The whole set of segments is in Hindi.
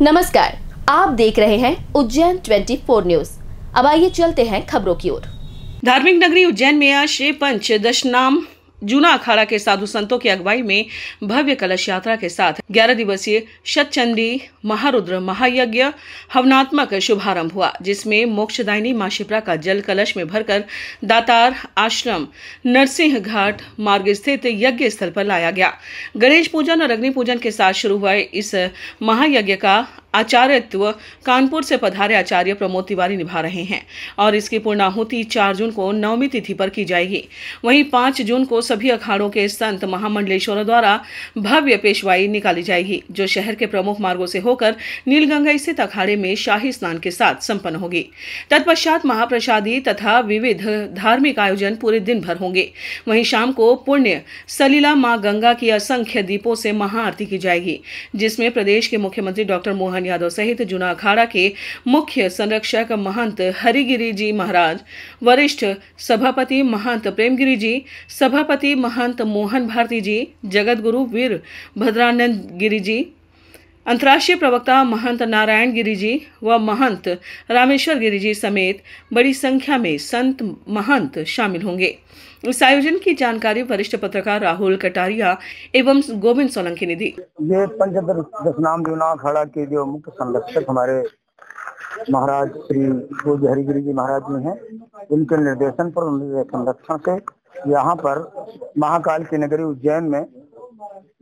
नमस्कार, आप देख रहे हैं उज्जैन 24 न्यूज। अब आइए चलते हैं खबरों की ओर। धार्मिक नगरी उज्जैन में आज श्री पंच दशनाम जूना अखाड़ा के साधु संतों की अगुवाई में भव्य कलश यात्रा के साथ 11 दिवसीय शतचंडी महारुद्र महायज्ञ हवनात्मक शुभारंभ हुआ, जिसमें मोक्षदायिनी मां शिप्रा का जल कलश में भरकर दातार आश्रम नरसिंह घाट मार्ग स्थित यज्ञ स्थल पर लाया गया। गणेश पूजन और अग्नि पूजन के साथ शुरू हुए इस महायज्ञ का आचार्यत्व कानपुर से पधारे आचार्य प्रमोद तिवारी निभा रहे हैं और इसकी पूर्णाहुति 4 जून को नवमी तिथि पर की जाएगी। वहीं 5 जून को सभी अखाड़ों के संत महामंडलेश्वरों द्वारा भव्य पेशवाई निकाली जाएगी, जो शहर के प्रमुख मार्गों से होकर नीलगंगा स्थित अखाड़े में शाही स्नान के साथ संपन्न होगी। तत्पश्चात महाप्रसादी तथा विविध धार्मिक आयोजन पूरे दिन भर होंगे। वहीं शाम को पुण्य सलीला मां गंगा की असंख्य दीपों से महाआरती की जाएगी, जिसमें प्रदेश के मुख्यमंत्री डॉक्टर मोहन यादव सहित जूना अखाड़ा के मुख्य संरक्षक महंत हरिगिरी जी महाराज, वरिष्ठ सभापति महंत प्रेमगिरी जी, सभापति महंत मोहन भारती जी, जगत गुरु वीर भद्रानंद गिरी जी, अंतर्राष्ट्रीय प्रवक्ता महंत नारायण गिरी जी व महंत रामेश्वर गिरी जी समेत बड़ी संख्या में संत महंत शामिल होंगे। इस आयोजन की जानकारी वरिष्ठ पत्रकार राहुल कटारिया एवं गोविंद सोलंकी ने दी। ये पंच दशनाम जूना अखाड़ा के जो मुख्य संरक्षक हमारे महाराज श्री पूज्य हरिगिरी जी महाराज जी हैं, उनके निर्देशन पर उनके संरक्षण से यहाँ पर महाकाल की नगरी उज्जैन में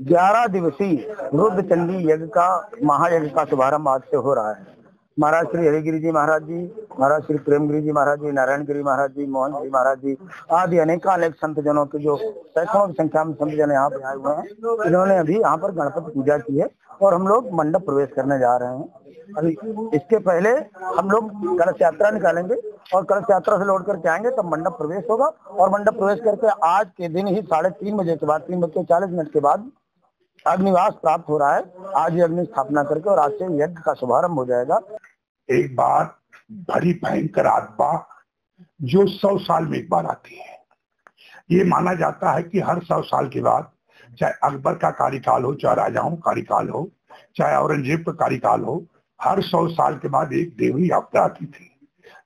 11 दिवसीय रुद्र चंडी यज्ञ का महायज्ञ का शुभारंभ आज से हो रहा है। महाराज श्री हरिगिरी जी महाराज जी, महाराज श्री प्रेमगिरी जी महाराज जी, नारायण गिरी महाराज जी, मोहन जी महाराज जी आदि अनेक संत जनों के जो सैकड़ों की संख्या में संत जन यहाँ पे आए हुए हैं, इन्होंने अभी यहाँ पर गणपति पूजा की है और हम लोग मंडप प्रवेश करने जा रहे हैं। अभी इसके पहले हम लोग कलश यात्रा निकालेंगे और कलश यात्रा से लौट करके आएंगे, तब मंडप प्रवेश होगा और मंडप प्रवेश करके आज के दिन ही 3:30 बजे के बाद 3:40 के बाद अग्निवास प्राप्त हो रहा है। आज ही अग्नि स्थापना करके और आज से यज्ञ का शुभारंभ हो जाएगा। एक बार बड़ी भयंकर आत्मा जो 100 साल में एक बार आती है। ये माना जाता है कि हर 100 साल के बाद, चाहे अकबर का कार्यकाल हो, चाहे राजाओं का कार्यकाल हो, चाहे औरंगजेब का कार्यकाल हो, हर 100 साल के बाद एक देवी आपदा आती थी,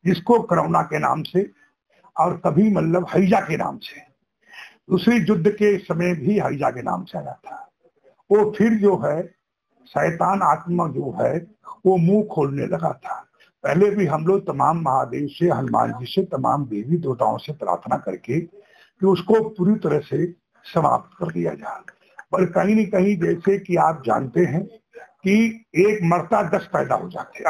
जिसको कोरोना के नाम से और कभी मतलब हैजा के नाम से, दूसरी युद्ध के समय भी हैजा के नाम से आया था। वो फिर जो है शैतान आत्मा जो है वो मुंह खोलने लगा था। पहले भी हम लोग तमाम महादेव से, हनुमान जी से, तमाम देवी देवताओं से प्रार्थना करके कि उसको पूरी तरह से समाप्त कर दिया जाए। पर कहीं न कहीं जैसे कि आप जानते हैं कि एक मरता 10 पैदा हो जाते हैं।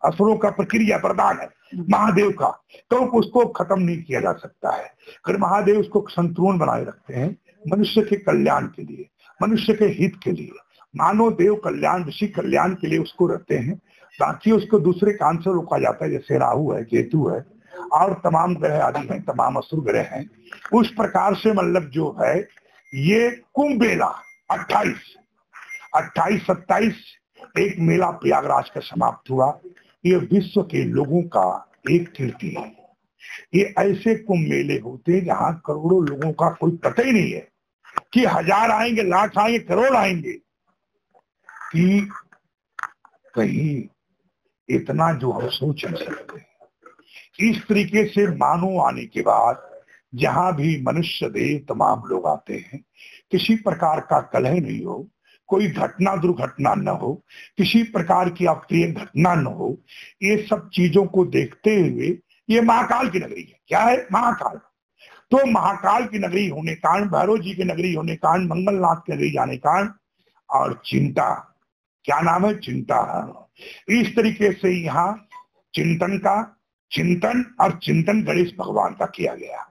असुरों का प्रक्रिया प्रदान है महादेव का, तो उसको खत्म नहीं किया जा सकता है। अगर महादेव उसको संतुलन बनाए रखते हैं मनुष्य के कल्याण के लिए, मनुष्य के हित के लिए, मानव देव कल्याण, ऋषि कल्याण के लिए उसको रहते हैं, ताकि उसको दूसरे काम से रोका जाता है। जैसे राहु है, केतु है और तमाम ग्रह आदि हैं, तमाम असुर ग्रह हैं। उस प्रकार से मतलब जो है ये कुंभ मेला 28-27 एक मेला प्रयागराज का समाप्त हुआ। ये विश्व के लोगों का एक कीर्ति है। ये ऐसे कुंभ मेले होते हैं जहाँ करोड़ों लोगों का कोई पता ही नहीं है कि 1000 आएंगे, लाख आएंगे, करोड़ आएंगे, कि कहीं इतना जो हम सोच नहीं सकते। इस तरीके से मानव आने के बाद जहां भी मनुष्य देव तमाम लोग आते हैं, किसी प्रकार का कलह नहीं हो, कोई घटना दुर्घटना न हो, किसी प्रकार की अप्रिय घटना न हो, ये सब चीजों को देखते हुए ये महाकाल की नगरी है। क्या है? महाकाल। तो महाकाल की नगरी होने कारण, भैरव जी की नगरी होने कारण, मंगलनाथ की नगरी जाने कारण और चिंता, क्या नाम है? चिंता। इस तरीके से यहाँ चिंतन और चिंतन गणेश भगवान का किया गया।